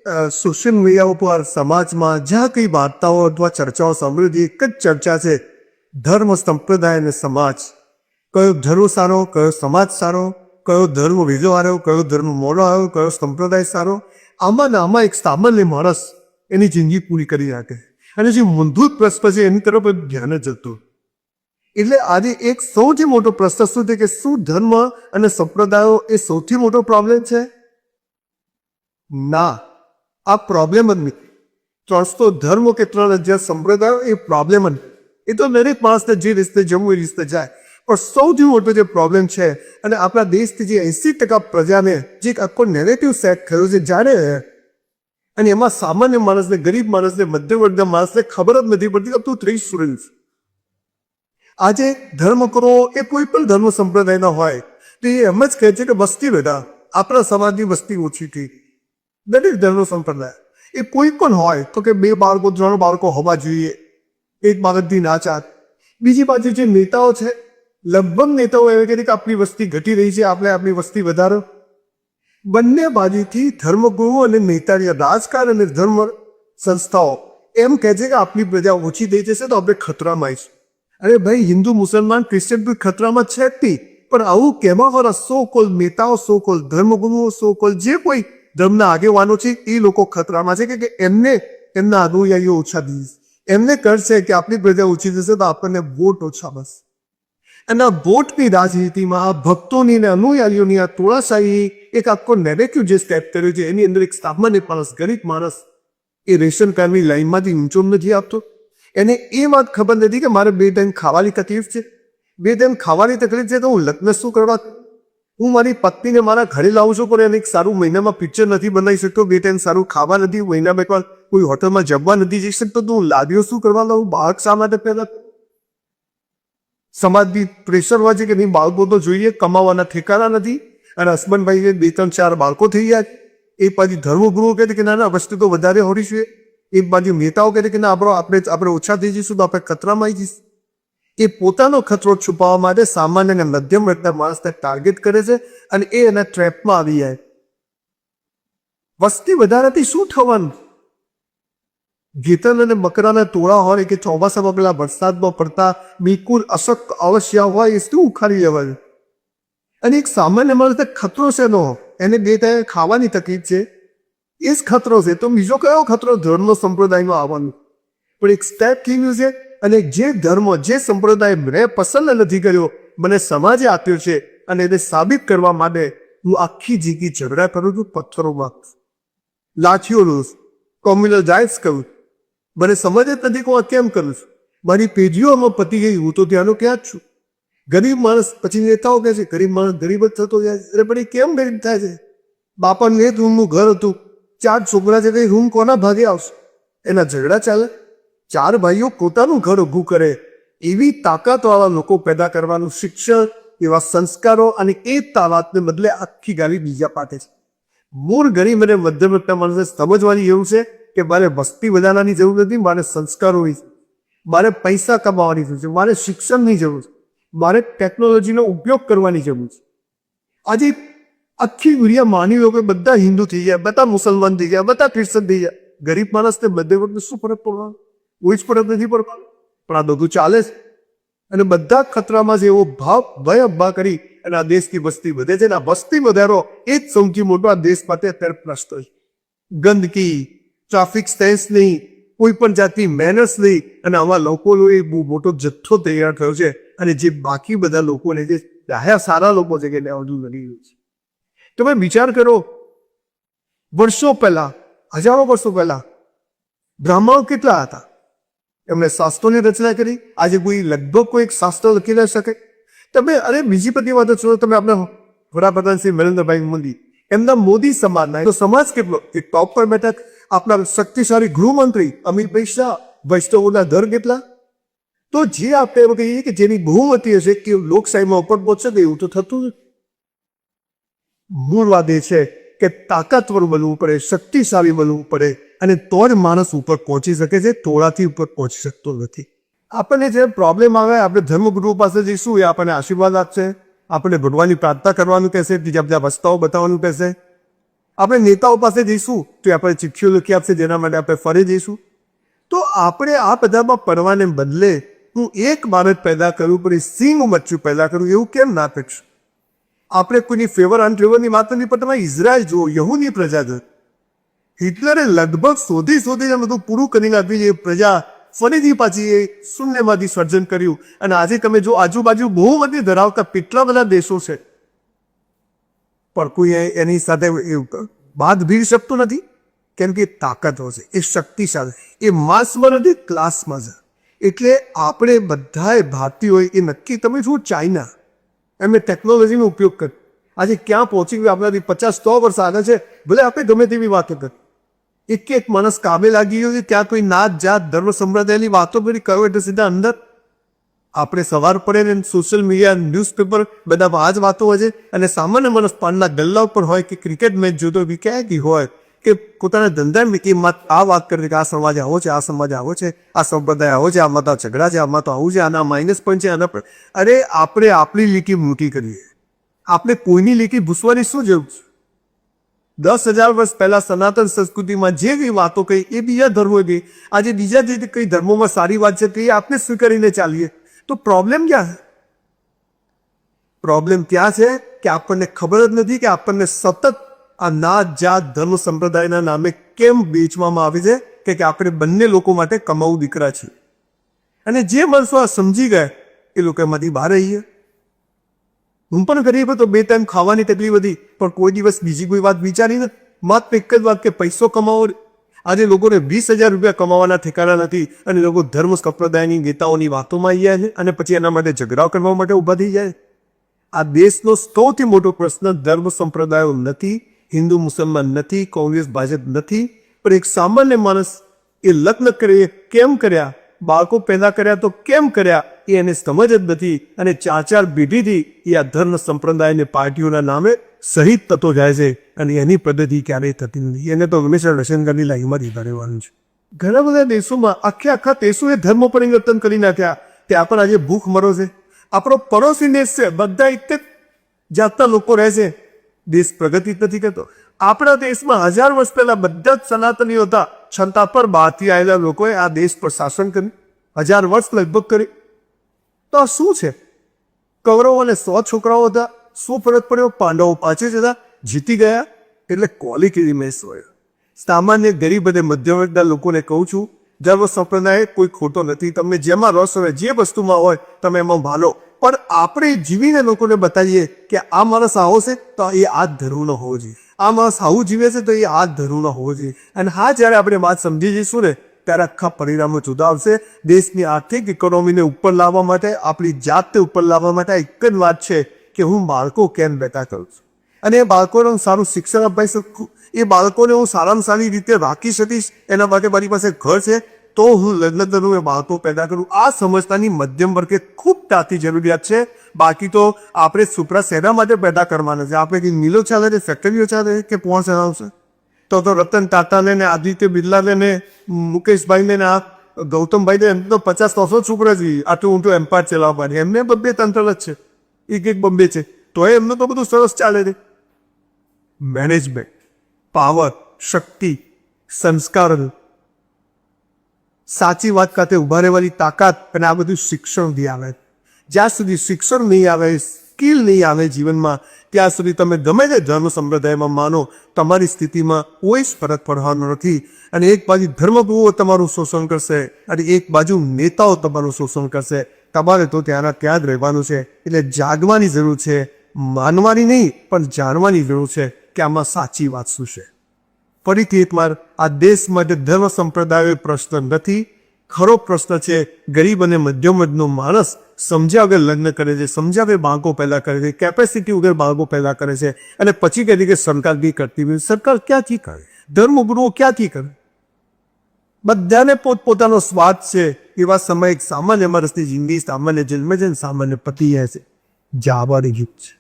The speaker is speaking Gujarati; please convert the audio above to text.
સોશિયલ મીડિયા ઉપર સમાજમાં જ્યાં કંઈ વાર્તાઓ અથવા ચર્ચાઓ સાંભળી એક જ ચર્ચા છે, ધર્મ, સંપ્રદાય અને સમાજ. કયો ધર્મ સારો, કયો સમાજ સારો, કયો ધર્મ બીજો આવ્યો, કયો ધર્મ મોડો આવ્યો, કયો સંપ્રદાય સારો. આમાં ને આમાં એક સામાન્ય માણસ એની જિંદગી પૂરી કરી નાખે અને જે મૂળભૂત પ્રશ્ન છે એની તરફ ધ્યાન જ જતું. એટલે આજે એક સૌથી મોટો પ્રશ્ન શું છે કે શું ધર્મ અને સંપ્રદાયો એ સૌથી મોટો પ્રોબ્લેમ છે? ના, આ પ્રોબ્લેમ જ નહીં. 300 ધર્મો કે 3000 સંપ્રદાયો એ પ્રોબ્લેમ જ નહીં. એ તો દરેક માણસને જે રીતે જમવું એ રીતે જાય. પણ સૌથી મોટો જે પ્રોબ્લેમ છે અને આપણા દેશથી જે 80% પ્રજાને જે એક આખો નેરેટિવ સેટ થયો છે જાણે, અને એમાં સામાન્ય માણસને, ગરીબ માણસને, મધ્યવર્ગના માણસને ખબર જ નથી પડતી તું 30 સ્ટુડન્ટ. આજે ધર્મ કરો એ કોઈ પણ ધર્મ સંપ્રદાયના હોય તો એ એમ જ કહે છે કે વસ્તી બધા આપણા સમાજની વસ્તી ઓછી થઈ. દરેક ધર્મ સંપ્રદાય એ કોઈ પણ હોય તો કે 2 બાળકો 3 બાળકો હોવા જોઈએ, એક બાળકથી ના ચાલ. બીજી બાજુ જે નેતાઓ છે, લગભગ નેતાઓ એમ કહે છે કે આપણી વસ્તી ઘટી રહી છે, આપણે આપણી વસ્તી વધારો. બંને બાજુથી ધર્મગુરુઓ અને નેતાની રાજકારણ અને ધર્મ સંસ્થાઓ એમ કહે છે કે આપણી પ્રજા ઓછી થઈ જશે તો આપણે ખતરામાં આવીશું. અરે ભાઈ, હિન્દુ, મુસલમાન, ક્રિશ્ચિયન બી ખતરામાં છે જ નહીં, પણ આવું કહેવાવાળા સો કોલ નેતાઓ, સો કોલ ધર્મગુરુઓ, સો કોલ જે કોઈ ધર્મના આગેવાનો છે એ લોકો ખતરામાં છે કે એમને એમના અનુયાયીઓ ઓછા દીધું. એમને કરશે કે આપણી પ્રજા ઓછી થશે તો આપણને વોટ ઓછા મળશે. અને આ વોટની રાજનીતિમાં આ ભક્તોની અને અનુયાયીઓની આ તોળાશાહી એક આખો નેરેટિવ જે સ્ટેપ કર્યો છે એની અંદર એક સામાન્ય માણસ, ગરીબ માણસ એ રેશન કાર્ડની લાઈનમાંથી ઊંચો નથી આપતો. એને એ વાત ખબર નથી કે મારે 2 ટાઈમ ખાવાની તકલીફ છે. 2 ટાઈમ ખાવાની તકલીફ છે તો હું લગ્ન શું કરવા? હું મારી પત્નીને મારા ઘરે લાવું છું, પણ એને એક સારું મહિનામાં પિક્ચર નથી બનાવી શકતો, 2 ટાઈમ સારું ખાવા નથી, મહિનામાં એકવાર કોઈ હોટલમાં જમવા નથી જઈ શકતો, તો હું લાદીઓ શું કરવા લાવું? બાળક શા માટે પહેલા? સમાજની પ્રેશર હોય છે કે નહીં, બાળકો તો જોઈએ, કમાવાના ઠેકાણા નથી, અને હસબન્ડભાઈ 2, 3, 4 બાળકો થઈ ગયા. એ પછી ધર્મગુરુઓ કહે છે કે ના ના વસ્તુ તો વધારે હોવી જોઈએ. એક બાજુ નેતાઓ કહે છે કે ના આપણે ઓછા થઈ જઈશું તો આપણે ખતરામાં આવી જઈશું. એ પોતાનો ખતરો છુપાવવા માટે સામાન્ય અને મધ્યમ વર્ગના માણસને ટાર્ગેટ કરે છે અને એ એના ટ્રેપમાં આવી જાય. વસ્તી વધારાથી શું થવાનું? ગીતન અને મકરાના ટોળા હોય કે ચોમાસામાં પેલા વરસાદમાં પડતા બિલકુલ અવશ્ય હોય એ શું ઉખાડી લેવાનું? અને એક સામાન્ય માણસને ખતરો છે નો, એને 2 ટાઈમ ખાવાની તકલીફ છે, એ જ ખતરો છે. તો બીજો કયો ખતરો ધર્મ સંપ્રદાયમાં આવવાનો? પણ એક સ્ટેપ થઈ ગયું છે. અને જે ધર્મ, જે સંપ્રદાય મેં પસંદ નથી કર્યો, મને સમાજે આપ્યો છે, અને એને સાબિત કરવા માટે હું આખી જિંદગી ઝઘડા કરું છું, પથ્થરોમાં લાઠીઓ લઉં છું, કોમ્યુનલ રાઇટ્સ કરું. મને સમજ જ નથી કે હું કેમ કરું છું. મારી પેઢીઓમાં પતી ગઈ, હું તો ત્યાંનો ક્યાં જ છું. ગરીબ માણસ, પછી નેતાઓ કહે છે ગરીબ માણસ ગરીબ જ થતો જાય. અરે પણ એ કેમ ગરીબ થાય છે? બાપાને 1 રૂમનું ઘર હતું, 4 છોકરા છે, કઈ રૂમ કોના ભાગે આવશે? એના ઝઘડા ચાલે. 4 ભાઈઓ પોતાનું ઘર ઊભું કરે એવી તાકાતવાળા લોકો પેદા કરવાનું શિક્ષણ, એવા સંસ્કારો, અને એ તાકાતને બદલે આખી ગાડી બીજા પાટે છે. મૂળ ગરીબ અને મધ્યમ વર્ગના માણસને સમજવાની એવું છે કે મારે વસ્તી વધારવાની જરૂર નથી, મારે સંસ્કારોની, મારે પૈસા કમાવાની જરૂર છે, મારે શિક્ષણની જરૂર છે, મારે ટેકનોલોજીનો ઉપયોગ કરવાની જરૂર છે. આજે આખી દુનિયા માની લો કે બધા હિન્દુ થઈ ગયા, બધા મુસલમાન થઈ ગયા, બધા ક્રિશ્ચન થઈ ગયા, ગરીબ માણસને મધ્યમ વર્ગને શું ફરક પડવાનો? કોઈ જ ફરક નથી પડવાનો. પણ આ બધું ચાલે છે અને બધા ખતરામાં છે એવો ભાવ ભય કરી અને આ દેશની વસ્તી વધે છે. અને આ વસ્તી વધારો એ જ સૌથી મોટો આ દેશ માટે અત્યારે પ્રશ્ન છે. ગંદકી, ટ્રાફિક સેન્સ નહીં, કોઈ પણ જાતની મેનર્સ નહીં, અને આવા લોકોનો એ બહુ મોટો જથ્થો તૈયાર થયો છે. અને જે બાકી બધા લોકોને જે સારા લોકો છે કે બધું લડી રહ્યું છે. તમે વિચાર કરો, વર્ષો પહેલા, હજારો વર્ષો પહેલા બ્રાહ્મણો કેટલા હતા? એમણે શાસ્ત્રોની રચના કરી. આજે કોઈ લગભગ કોઈ એક શાસ્ત્ર લખી ન શકે. તમે અરે બીજી બધી વાતો છો, તમે આપણા વડાપ્રધાન શ્રી નરેન્દ્રભાઈ મોદી, એમના મોદી સમાજના તો સમાજ કેટલો એ ટોપ પર બેઠા. આપણા શક્તિશાળી ગૃહમંત્રી અમિતભાઈ શાહ, વૈષ્ણવોના દર કેટલા? તો જે આપણે એમ કહીએ કે જેની બહુમતી હશે કે લોકશાહીમાં ઉપર પહોંચશે, એવું તો થતું નથી. મૂળ વાત એ છે કે તાકાતવર બનવું પડે, શક્તિશાળી બનવું પડે, અને તો જ માણસ ઉપર પહોંચી શકે છે. ટોળાથી ઉપર પહોંચી શકતો નથી. આપણને જે પ્રોબ્લેમ આવે, આપણે ધર્મગુરુ પાસે જઈશું, એ આપણને આશીર્વાદ આપશે, આપણે ભગવાનની પ્રાર્થના કરવાનું કહેશે, બીજા બધા રસ્તાઓ બતાવવાનું કહેશે. આપણે નેતાઓ પાસે જઈશું તો આપણે ચિઠ્ઠીઓ લખી આપશે, જેના માટે આપણે ફરે જઈશું. તો આપણે આ બધામાં પડવાને બદલે હું એક ભારત પેદા કરું પણ એ સિંહ બચ્ચું પેદા કરું એવું કેમ ના કરીશું? આપણે કોઈની ફેવર અનફેવરની વાત નથી, પણ તમે ઇઝરાયલ જુઓ, યહૂદની પ્રજા જુઓ. હિટલરે લગભગ શોધીને બધું પૂરું કરીને આપી એ પ્રજા ફરીથી પાછી એ શૂન્યમાંથી સર્જન કર્યું. અને આજે તમે જો આજુબાજુ બહુમતી ધરાવતા કેટલા બધા દેશો છે, પણ કોઈ એની સાથે બાદ ભીડ શકતું નથી, કેમ કે તાકાતો છે, એ શક્તિશાળી, એ માસમાં નથી ક્લાસમાં છે. એટલે આપણે બધાએ ભારતીયોએ એ નક્કી, તમે જુઓ ચાઇના, એમને ટેકનોલોજીનો ઉપયોગ કર્યો, આજે ક્યાં પહોંચી ગયું આપણાથી 50-100 વર્ષ આગળ છે. ભલે આપણે ગમે તેવી વાતો કરી, એક માણસ કામે લાગી ગયો છે, ત્યાં કોઈ નાત જાત ધર્મ સંપ્રદાયની વાતો કરી કહ્યું એટલે સીધા અંદર. આપણે સવાર પડે ને સોશિયલ મીડિયા, ન્યૂઝપેપર બધામાં આ જ વાતો હોય છે. અને સામાન્ય માણસ પાનના ગલ્લા ઉપર હોય કે ક્રિકેટ મેચ જોતો હોય, ક્યાંયથી હોય કે પોતાના ધંધા કે આ વાત કરે કે આ સમાજ આવો છે, આ સમાજ આવો છે, આ સંપ્રદાય આવો છે, આમાં તો ઝઘડા છે, આમાં તો આવું છે, આના માઇનસ પોઈન્ટ છે, આના પર. અરે આપણે આપણી લીકી મોટી કરીએ, આપણે કોઈની લીકી ભૂસવાની શું જરૂર છે? 10,000 વર્ષ પહેલા સનાતન સંસ્કૃતિમાં જે કઈ વાતો કહી એ બીજા ધર્મોએ કહી. આજે બીજા જે કઈ ધર્મોમાં સારી વાત છે તે આપણે સ્વીકારીને ચાલીએ. તો પ્રોબ્લેમ ક્યાં છે? પ્રોબ્લેમ ત્યાં છે કે આપણને ખબર જ નથી કે આપણને સતત આ નાત જાત ધર્મ સંપ્રદાયના નામે કેમ વેચવામાં આવે છે કે આપણે બંને લોકો માટે કમાવું દીકરા છીએ. અને જે માણસો આ સમજી ગયા એ લોકો એમાંથી બહાર રહીએ. હું પણ ગરીબ હતો, 2 ટાઈમ ખાવાની તકલીફ હતી, પણ કોઈ દિવસ બીજી કોઈ વાત વિચારી નથી. માત્ર એક જ વાત કે પૈસો કમાવો. આજે લોકોને 20,000 રૂપિયા કમાવાના ઠેકાણા નથી અને લોકો ધર્મ સંપ્રદાયની નેતાઓની વાતોમાં આવી જાય છે અને પછી એના માટે ઝઘડાઓ કરવા માટે ઊભા થઈ જાય. આ દેશનો સૌથી મોટો પ્રશ્ન ધર્મ સંપ્રદાયો નથી, હિન્દુ મુસલમાન નથી, કોંગ્રેસ ભાજપ નથી, પણ એક સામાન્ય માણસ એ લગ્ન કરે કેમ કર્યા, બાળકો પેદા કર્યા તો કેમ કર્યા, એ એને સમજ જ નથી. અને 4 પેઢીથી એ આ ધર્મ સંપ્રદાયને પાર્ટીઓના નામે શહીદ થતો જાય છે અને એની પદ્ધતિ ક્યારેય થતી નથી. એને તો હંમેશા રશનગરની લાઈનમાં જ રહેવાનું છે. ઘણા બધા દેશોમાં આખા દેશોએ ધર્મ પરિવર્તન કરી નાખ્યા. ત્યાં પણ આજે ભૂખ મરો છે. આપણો પડોશી દેશ છે, બધા એક જ જાતના લોકો રહે છે, દેશ પ્રગતિ જ નથી કરતો. આપણા દેશમાં 1000 વર્ષ પહેલા બધા જ સનાતનીઓ હતા, છતાં પર બહારથી આવેલા લોકોએ આ દેશ પર શાસન કર્યું, 1000 વર્ષ લગભગ કરી. તો આ શું છે? કૌરવો અને 100 છોકરાઓ હતા, શું ફરક પડ્યો? પાંડવો પાછળ જતા જીતી ગયા. એટલે ક્વોલિટી મેચ હોય. સામાન્ય ગરીબ અને મધ્યમ વર્ગના લોકોને કહું છું, ધર્મ સંપ્રદાય કોઈ ખોટો નથી. તમે જેમાં રસ હોય, જે વસ્તુમાં હોય તમે એમાં ભાલો, પણ આપણે જીવીને લોકોને બતાવીએ કે આ માણસ આવો છે તો એ આ જ ધર્મનો હોવો જોઈએ, આ માણસ આવું જીવે છે તો એ આ જ ધર્મનો હોવો જોઈએ. અને હા, જ્યારે આપણે વાત સમજી જઈશું ને ત્યારે આખા પરિણામો જુદા આવશે. દેશની આર્થિક ઇકોનોમીને ઉપર લાવવા માટે, આપણી જાતને ઉપર લાવવા માટે એક જ વાત છે કે હું બાળકો કેમ બેઠા કરું છું અને એ બાળકોને હું સારું શિક્ષણ અપાઈ શકું, એ બાળકોને હું સારામાં સારી રીતે રાખી શકીશ. એના માટે મારી પાસે ઘર છે તો હું લગ્ન કરું, એ બાળકો પેદા કરું. આ સમજતાની મધ્યમ વર્ગે ખૂબ તાતી જરૂરિયાત છે. બાકી તો આપણે સુપરા શેના માટે પેદા કરવાના છે? આપણે કંઈ મિલો ચાલે છે, ફેક્ટરીઓ ચાલે છે કે પોણ ચલાવશે? તો રતન ટાટાને ને આદિત્ય બિરલાને ને મુકેશભાઈને ને આ ગૌતમભાઈને એમ તો 50-100 છોકરા છે આટલું ઊંટું એમ્પાયર ચલાવવાની. એમને બબ્બે તંત્ર જ છે, એક બબ્બે છે, તો એમનું તો બધું સરસ ચાલે છે. મેનેજમેન્ટ, પાવર, શક્તિ, સંસ્કાર, સાચી વાત ખાતે ઉભા રહેવાની તાકાત અને આ બધું શિક્ષણથી આવે. જ્યાં સુધી શિક્ષણ નહીં આવે, સ્કિલ નહીં આવે જીવનમાં, ત્યાં સુધી તમે ગમે તે ધર્મ સંપ્રદાયમાં માનો, તમારી સ્થિતિમાં કોઈ જ ફરક પડવાનો નથી. અને એક બાજુ ધર્મગુરુઓ તમારું શોષણ કરશે અને એક બાજુ નેતાઓ તમારું શોષણ કરશે. તમારે તો ત્યાં જ રહેવાનું છે. એટલે જાગવાની જરૂર છે, માનવાની નહીં પણ જાણવાની જરૂર છે કે આમાં સાચી વાત શું છે. ફરીથી એકવાર, આ દેશ માટે ધર્મ સંપ્રદાયો પ્રશ્ન નથી, ખરો પ્રશ્ન છે ગરીબ અને મધ્યમ વર્ગનો માણસ સમજ્યા વગર લગ્ન કરે છે, સમજ્યા વગર બાળકો પેદા કરે છે, કેપેસિટી વગર બાળકો પેદા કરે છે અને પછી કહે છે કે સરકાર બી કરતી હોય. સરકાર ક્યાંથી કરે? ધર્મગુરુઓ ક્યાંથી કરે? બધાને પોતપોતાનો સ્વાદ છે. એવા સમય એક સામાન્ય માણસની જિંદગી સામાન્ય જન્મે છે, સામાન્ય પતિ જાય છે. જાવાની યુગ છે.